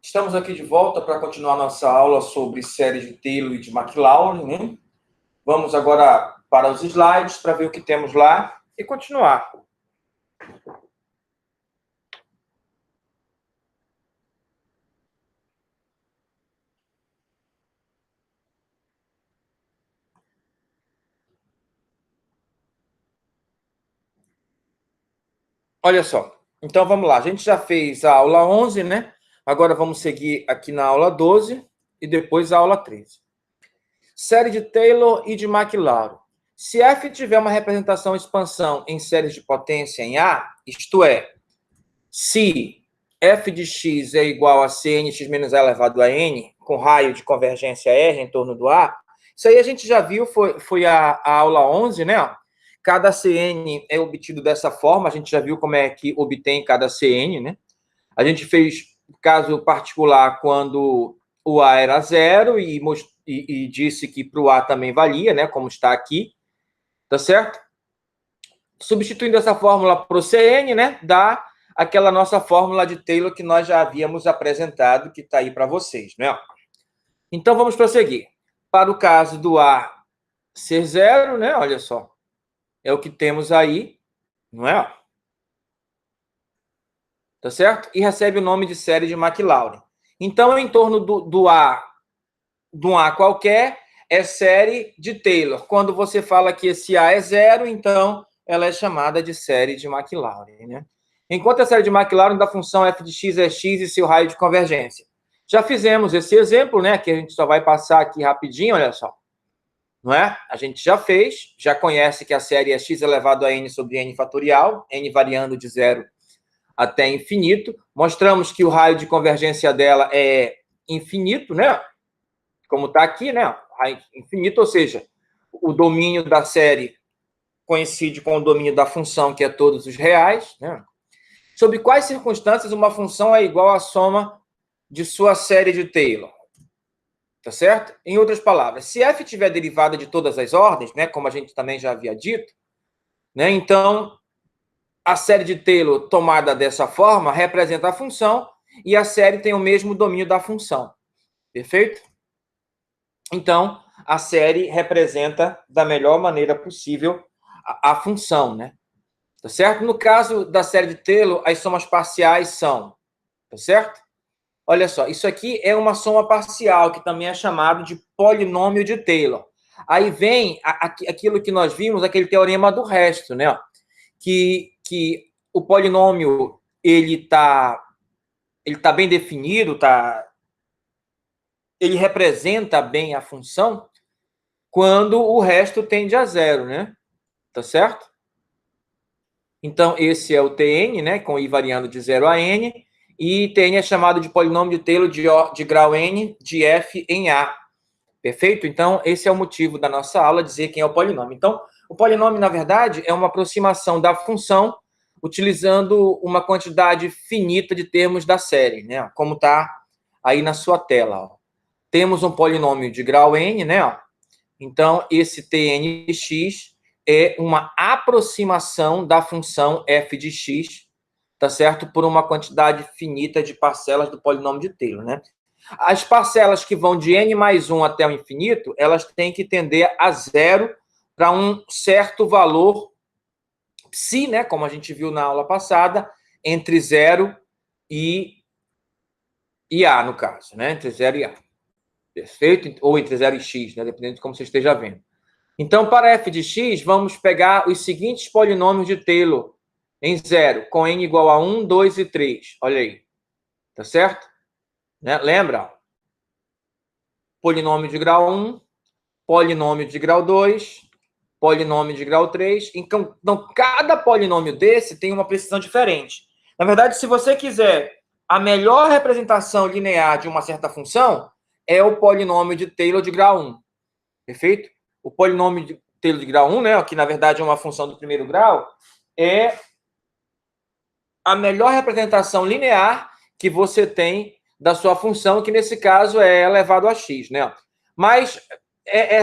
Estamos aqui de volta para continuar nossa aula sobre séries de Taylor e de Maclaurin, né? Vamos agora para os slides para ver o que temos lá e continuar. Olha só, então vamos lá. A gente já fez a aula 11, né? Agora vamos seguir aqui na aula 12 e depois a aula 13. Série de Taylor e de Maclaurin. Se F tiver uma representação expansão em séries de potência em A, isto é, se f de x é igual a cnx menos a elevado a n, com raio de convergência R em torno do A, isso aí a gente já viu, foi a aula 11, né? Cada Cn é obtido dessa forma, a gente já viu como é que obtém cada Cn, né? A gente fez caso particular quando o A era zero e disse que para o A também valia, né? Como está aqui, tá certo? Substituindo essa fórmula para o Cn, né? Dá aquela nossa fórmula de Taylor que nós já havíamos apresentado, que está aí para vocês, né? Então, vamos prosseguir. Para o caso do A ser zero, né? Olha só. É o que temos aí, não é? Tá certo? E recebe o nome de série de Maclaurin. Então, em torno do A, de um A qualquer, é série de Taylor. Quando você fala que esse A é zero, então ela é chamada de série de Maclaurin, né? Enquanto a série de Maclaurin da função f de x é x e seu raio de convergência. Já fizemos esse exemplo, né? Que a gente só vai passar aqui rapidinho, olha só. Não é? A gente já fez, já conhece que a série é x elevado a n sobre n fatorial, n variando de zero até infinito. Mostramos que o raio de convergência dela é infinito, né? Como está aqui, né? Raio infinito, ou seja, o domínio da série coincide com o domínio da função, que é todos os reais, né? Sob quais circunstâncias uma função é igual à soma de sua série de Taylor? Tá certo? Em outras palavras, se f tiver derivada de todas as ordens, né, como a gente também já havia dito, né, então a série de Taylor tomada dessa forma representa a função e a série tem o mesmo domínio da função. Perfeito? Então, a série representa da melhor maneira possível a função, né? Tá certo? No caso da série de Taylor, as somas parciais são, tá certo? Olha só, isso aqui é uma soma parcial, que também é chamado de polinômio de Taylor. Aí vem aquilo que nós vimos, aquele teorema do resto, né? Que o polinômio ele tá bem definido, ele representa bem a função quando o resto tende a zero, né? Tá certo? Então, esse é o Tn, né? Com i variando de 0 a n. E Tn é chamado de polinômio de Taylor de grau n de f em A. Perfeito? Então, esse é o motivo da nossa aula, dizer quem é o polinômio. Então, o polinômio, na verdade, é uma aproximação da função utilizando uma quantidade finita de termos da série, né? Como está aí na sua tela. Ó. Temos um polinômio de grau n, né? Ó. Então, esse Tnx é uma aproximação da função f de x, tá certo? Por uma quantidade finita de parcelas do polinômio de Taylor, né? As parcelas que vão de n mais 1 até o infinito, elas têm que tender a zero para um certo valor psi, né? Como a gente viu na aula passada, entre 0 e A, no caso, né? Entre 0 e A. Perfeito? Ou entre 0 e x, né? Dependendo de como você esteja vendo. Então, para f de x, vamos pegar os seguintes polinômios de Taylor em 0, com n igual a 1, 2 e 3. Olha aí. Tá certo? Né? Lembra? Polinômio de grau 1, polinômio de grau 2, polinômio de grau 3. Então, cada polinômio desse tem uma precisão diferente. Na verdade, se você quiser a melhor representação linear de uma certa função, é o polinômio de Taylor de grau 1. Perfeito? O polinômio de Taylor de grau 1, né, que na verdade é uma função do primeiro grau, é a melhor representação linear que você tem da sua função, que nesse caso é elevado a x, né? Mas,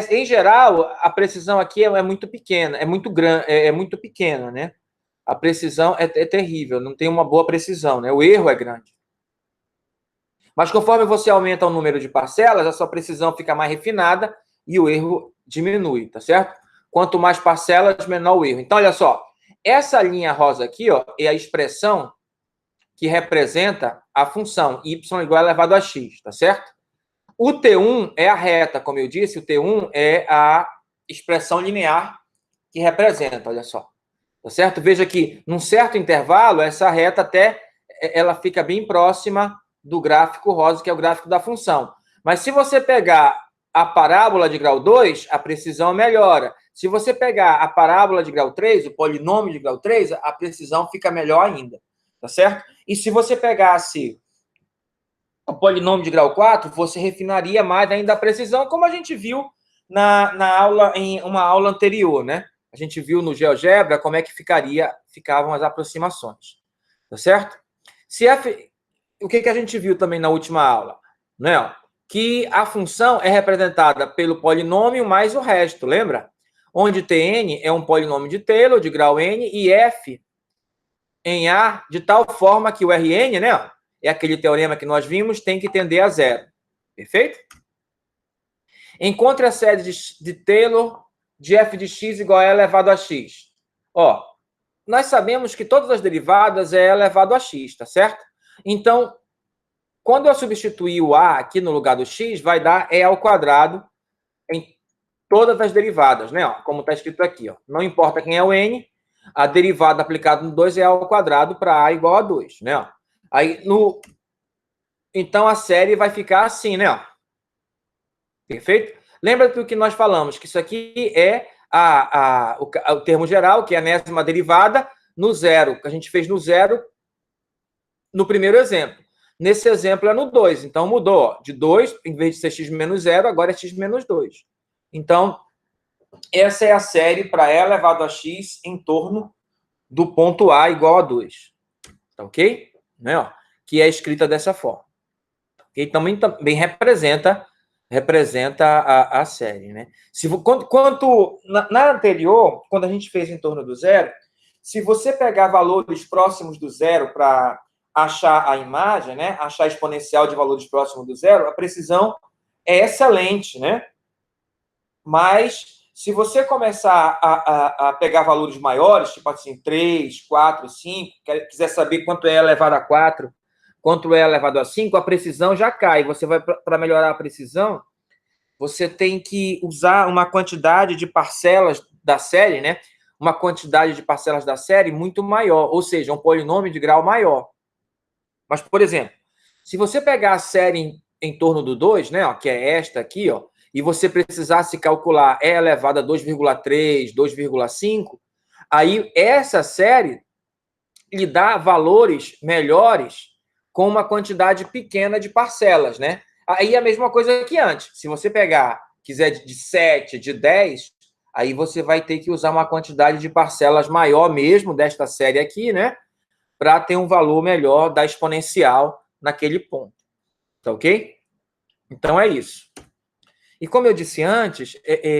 em geral, a precisão aqui é muito pequena, é muito grande, é muito pequena, né? a precisão é terrível, não tem uma boa precisão, né? O erro é grande. Mas conforme você aumenta o número de parcelas, a sua precisão fica mais refinada e o erro diminui, tá certo? Quanto mais parcelas, menor o erro. Então, olha só, essa linha rosa aqui, ó, é a expressão que representa a função y igual a elevado a x, tá certo? O T1 é a reta, como eu disse, o T1 é a expressão linear que representa, olha só. Tá certo? Veja que, num certo intervalo, essa reta até ela fica bem próxima do gráfico rosa, que é o gráfico da função. Mas se você pegar a parábola de grau 2, a precisão melhora. Se você pegar a parábola de grau 3, o polinômio de grau 3, a precisão fica melhor ainda. Tá certo? E se você pegasse o polinômio de grau 4, você refinaria mais ainda a precisão, como a gente viu na aula, em uma aula anterior, né? A gente viu no GeoGebra como é que ficavam as aproximações. Tá certo? O que a gente viu também na última aula? Né? Que a função é representada pelo polinômio mais o resto, lembra? Onde Tn é um polinômio de Taylor, de grau n, e f em A, de tal forma que o Rn, né? É aquele teorema que nós vimos, tem que tender a zero. Perfeito? Encontre a série de Taylor de f de x igual a e elevado a x. Ó, nós sabemos que todas as derivadas é elevado a x, tá certo? Então, quando eu substituir o a aqui no lugar do x, vai dar e ao quadrado em todas as derivadas, né? Ó, como está escrito aqui, ó. Não importa quem é o n, a derivada aplicada no 2 é ao quadrado para a igual a 2, né? Ó. Aí, então, a série vai ficar assim, né? Ó. Perfeito? Lembra do que nós falamos, que isso aqui é o termo geral, que é a enésima derivada, no zero, que a gente fez no zero no primeiro exemplo. Nesse exemplo é no 2, então mudou. Ó, de 2, em vez de ser x menos 0, agora é x menos 2. Então, essa é a série para e elevado a x em torno do ponto A igual a 2. Tá ok? Né, ó, que é escrita dessa forma. Okay? Também representa a série. Né? Na anterior, quando a gente fez em torno do zero, se você pegar valores próximos do zero para achar a imagem, né, achar a exponencial de valores próximos do zero, a precisão é excelente, né? Mas se você começar a pegar valores maiores, tipo assim, 3, 4, 5, quiser saber quanto é elevado a 4, quanto é elevado a 5, a precisão já cai. Você vai, para melhorar a precisão, você tem que usar uma quantidade de parcelas da série, né? Uma quantidade de parcelas da série muito maior, ou seja, um polinômio de grau maior. Mas, por exemplo, se você pegar a série em torno do 2, né, ó, que é esta aqui, ó, e você precisasse calcular e elevado a 2,3, 2,5, aí essa série lhe dá valores melhores com uma quantidade pequena de parcelas, né? Aí é a mesma coisa que antes. Se você quiser de 7, de 10, aí você vai ter que usar uma quantidade de parcelas maior mesmo desta série aqui, né? Para ter um valor melhor da exponencial naquele ponto. Tá ok? Então, é isso. E como eu disse antes,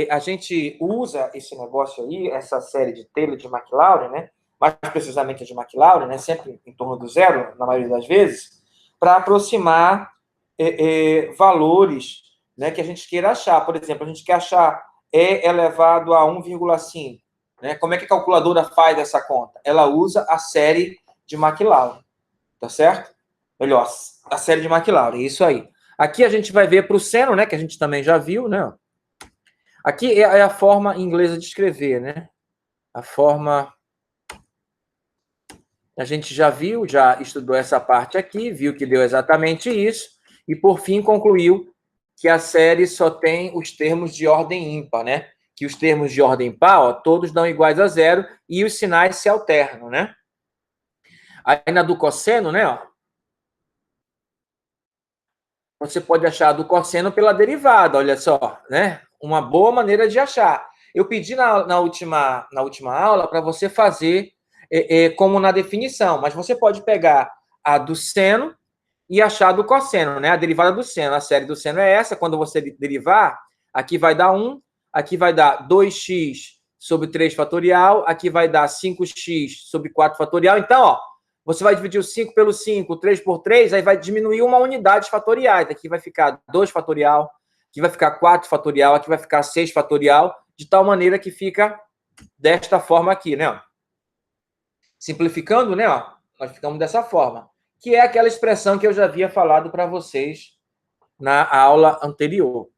a gente usa esse negócio aí, essa série de Taylor de McLaurin, né? Mais precisamente de McLaurin, né? Sempre em torno do zero, na maioria das vezes, para aproximar valores, né, que a gente queira achar. Por exemplo, a gente quer achar E elevado a 1,5. Né? Como é que a calculadora faz essa conta? Ela usa a série de McLaurin, tá certo? Melhor, a série de McLaurin, isso aí. Aqui a gente vai ver para o seno, né, que a gente também já viu, né? Aqui é a forma inglesa de escrever, né? A forma... A gente já viu, já estudou essa parte aqui, viu que deu exatamente isso, e por fim concluiu que a série só tem os termos de ordem ímpar, né? Que os termos de ordem par, ó, todos dão iguais a zero, e os sinais se alternam, né? Aí na do cosseno, né, ó, você pode achar a do cosseno pela derivada, olha só, né? Uma boa maneira de achar. Eu pedi na última aula para você fazer como na definição, mas você pode pegar a do seno e achar a do cosseno, né? A derivada do seno. A série do seno é essa. Quando você derivar, aqui vai dar 1, aqui vai dar 2x sobre 3 fatorial, aqui vai dar 5x sobre 4 fatorial. Então, ó, você vai dividir o 5 pelo 5, o 3 por 3, aí vai diminuir uma unidade fatoriais. Aqui vai ficar 2 fatorial, aqui vai ficar 4 fatorial, aqui vai ficar 6 fatorial, de tal maneira que fica desta forma aqui, né? Ó. Simplificando, né? Ó, nós ficamos dessa forma, que é aquela expressão que eu já havia falado para vocês na aula anterior.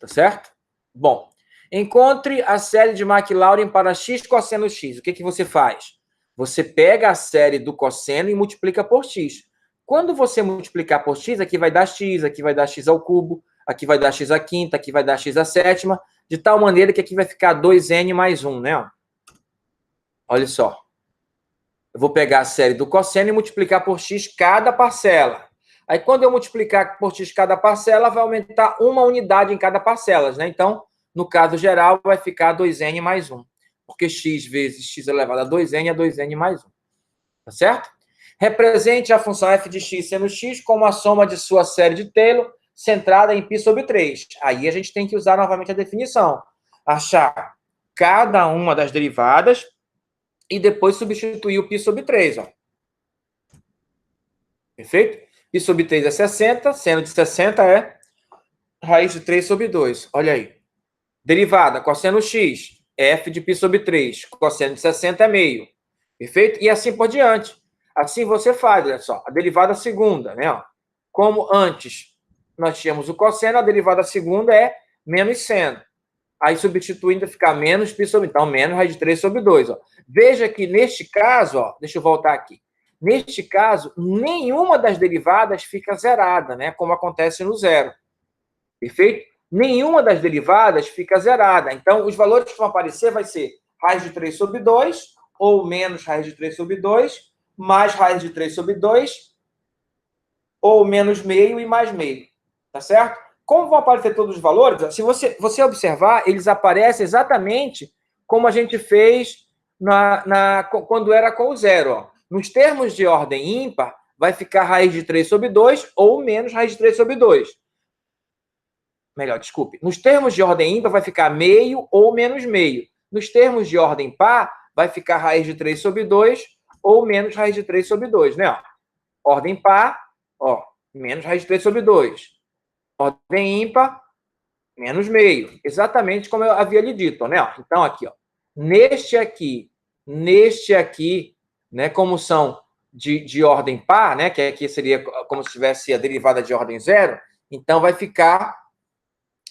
Tá certo? Bom, encontre a série de Maclaurin para x cosseno x. O que, que você faz? Você pega a série do cosseno e multiplica por x. Quando você multiplicar por x, aqui vai dar x, aqui vai dar x ao cubo, aqui vai dar x à quinta, aqui vai dar x à sétima, de tal maneira que aqui vai ficar 2n mais 1, né? Olha só. Eu vou pegar a série do cosseno e multiplicar por x cada parcela. Aí, quando eu multiplicar por x cada parcela, vai aumentar uma unidade em cada parcela, né? Então, no caso geral, vai ficar 2n mais 1. Porque x vezes x elevado a 2n é 2n mais 1. Tá certo? Represente a função f de x seno x como a soma de sua série de Taylor centrada em π sobre 3. Aí a gente tem que usar novamente a definição. Achar cada uma das derivadas e depois substituir o π sobre 3. Ó. Perfeito? Π sobre 3 é 60, seno de 60 é raiz de 3 sobre 2. Olha aí. Derivada, cosseno x, f de π sobre 3. Cosseno de 60 é meio. Perfeito? E assim por diante. Assim você faz, olha só. A derivada segunda, né? Ó. Como antes nós tínhamos o cosseno, a derivada segunda é menos seno. Aí substituindo ficar menos π sobre... Então, menos raiz de 3 sobre 2. Ó. Veja que neste caso, ó, deixa eu voltar aqui. Neste caso, nenhuma das derivadas fica zerada, né? Como acontece no zero. Perfeito? Nenhuma das derivadas fica zerada. Então, os valores que vão aparecer vai ser raiz de 3 sobre 2, ou menos raiz de 3 sobre 2, mais raiz de 3 sobre 2, ou menos meio e mais meio. Tá certo? Como vão aparecer todos os valores? Se você observar, eles aparecem exatamente como a gente fez quando era com o zero. Ó. Nos termos de ordem ímpar, vai ficar raiz de 3 sobre 2 ou menos raiz de 3 sobre 2. Melhor, desculpe. Nos termos de ordem ímpar, vai ficar meio ou menos meio. Nos termos de ordem par, vai ficar raiz de 3 sobre 2 ou menos raiz de 3 sobre 2, né? Ó. Ordem par, ó, menos raiz de 3 sobre 2. Ordem ímpar, menos meio. Exatamente como eu havia lhe dito, né? Então, aqui, ó. Neste aqui, né? Como são de ordem par, né? Que aqui seria como se tivesse a derivada de ordem zero. Então, vai ficar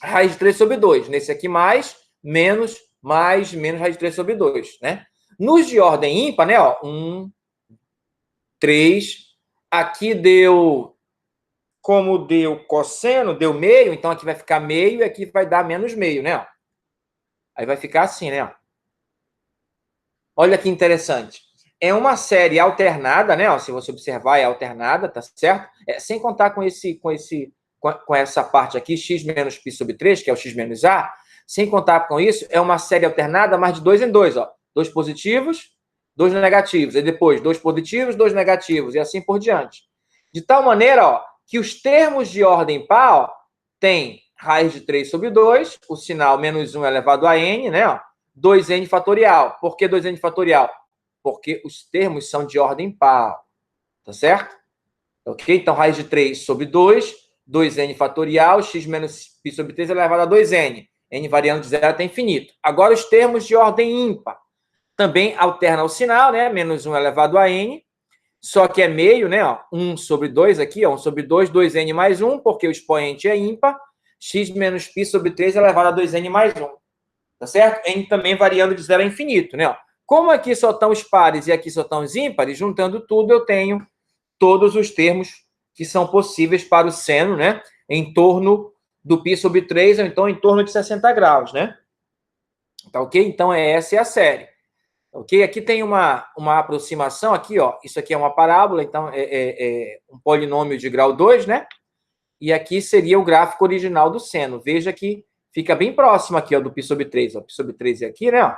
raiz de 3 sobre 2. Nesse aqui, mais, menos raiz de 3 sobre 2, né? Nos de ordem ímpar, né? Ó, 1, 3. Aqui deu... Como deu cosseno, deu meio, então aqui vai ficar meio e aqui vai dar menos meio, né? Aí vai ficar assim, né? Olha que interessante. É uma série alternada, né? Se você observar, é alternada, tá certo? Sem contar com essa parte aqui, x menos π sobre 3, que é o x menos a. Sem contar com isso, é uma série alternada, mas de 2 em 2, ó. 2 positivos, 2 negativos. E depois, 2 positivos, 2 negativos. E assim por diante. De tal maneira, ó, que os termos de ordem par, ó, tem raiz de 3 sobre 2, o sinal menos 1 elevado a n, né? Ó, 2n fatorial. Por que 2n fatorial? Porque os termos são de ordem par. Tá certo? Ok? Então, raiz de 3 sobre 2, 2n fatorial, x menos π sobre 3 elevado a 2n. N variando de 0 até infinito. Agora, os termos de ordem ímpar. Também alterna o sinal, né? Menos 1 elevado a n. Só que é meio, né? Ó, 1 sobre 2 aqui, ó, 1 sobre 2, 2n mais 1, porque o expoente é ímpar. X menos π sobre 3 elevado a 2n mais 1. Tá certo? N também variando de 0 a infinito, né? Ó. Como aqui só estão os pares e aqui só estão os ímpares, juntando tudo, eu tenho todos os termos que são possíveis para o seno, né? Em torno do π sobre 3, ou então em torno de 60 graus, né? Tá ok? Então, essa é a série. Ok? Aqui tem uma aproximação, aqui, ó. Isso aqui é uma parábola, então é um polinômio de grau 2, né? E aqui seria o gráfico original do seno. Veja que fica bem próximo aqui, ó, do π sobre 3. Ó. Π sobre 3 é aqui, né? Ó.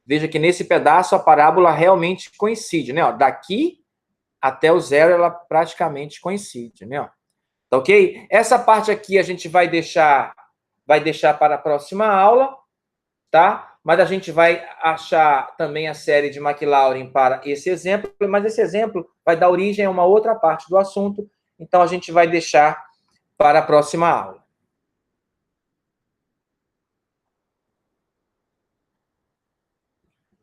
Veja que nesse pedaço a parábola realmente coincide, né? Ó. Daqui até o zero ela praticamente coincide, né? Ó. Tá ok? Essa parte aqui a gente vai deixar para a próxima aula, tá? mas a gente vai achar também a série de Maclaurin para esse exemplo, mas esse exemplo vai dar origem a uma outra parte do assunto, então a gente vai deixar para a próxima aula.